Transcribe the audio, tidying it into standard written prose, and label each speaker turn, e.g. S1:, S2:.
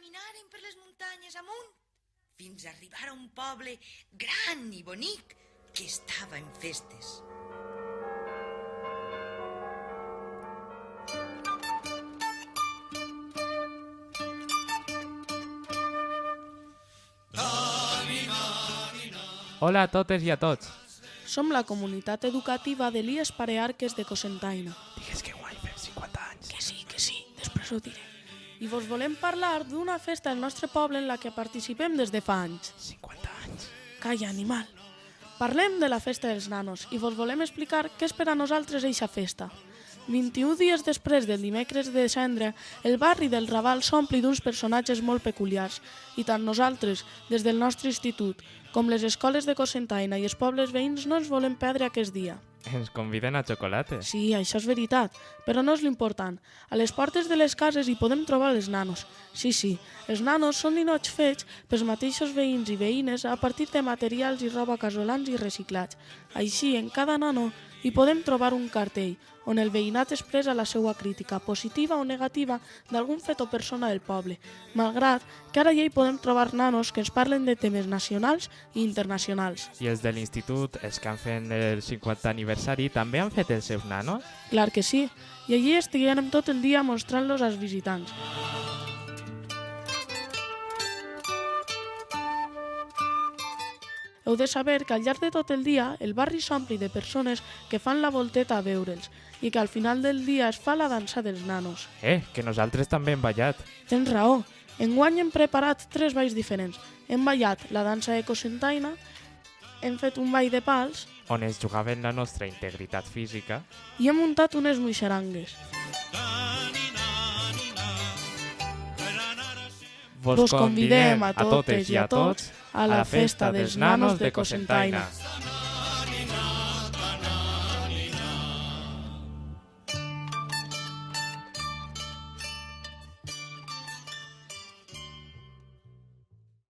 S1: caminaren per les muntanyes amunt fins a arribar a un poble gran i bonic que estava en festes.
S2: Hola a totes i a tots.
S3: Som la comunitat educativa d'Elies Parearques de Cocentaina.
S2: Digues que guai, fem 50 anys.
S3: Que sí, després ho diré. I vos volem parlar d'una festa del nostre poble en la que participem des de fa anys.
S2: 50 anys.
S3: Calla, animal. Parlem de la festa dels nanos i vos volem explicar què és per a nosaltres eixa festa. 21 dies després del dimecres de Cendra, el barri del Raval s'ompli d'uns personatges molt peculiars i tant nosaltres, des del nostre institut, com les escoles de Cocentaina i els pobles veïns no ens volem perdre aquest dia.
S2: Ens conviden a xocolata.
S3: Sí, això és veritat, però no és l'important. A les portes de les cases hi podem trobar els nanos. Sí, els nanos són ninots fets pels mateixos veïns i veïnes a partir de materials i roba casolans i reciclats. Així, en cada nano hi podem trobar un cartell on el veïnat expressa la seva crítica, positiva o negativa, d'algun fet o persona del poble, malgrat que ara ja hi podem trobar nanos que ens parlen de temes nacionals i internacionals.
S2: I els de l'institut, els que han fet el 50 aniversari, també han fet els seus nanos?
S3: Clar que sí, i allí estiguem tot el dia mostrant-los als visitants. Heu de saber que al llarg de tot el dia el barri s'ompli de persones que fan la volteta a veure'ls i que al final del dia es fa la dansa dels nanos.
S2: Que nosaltres també hem ballat.
S3: Tens raó. Enguany hem preparat 3 balls diferents. Hem ballat la dansa de Cocentaina, hem fet un ball de pals
S2: on es jugaven la nostra integritat física
S3: i hem muntat unes muixerangues.
S2: Vos convidem a totes i a tots a la festa dels nanos de Cocentaina.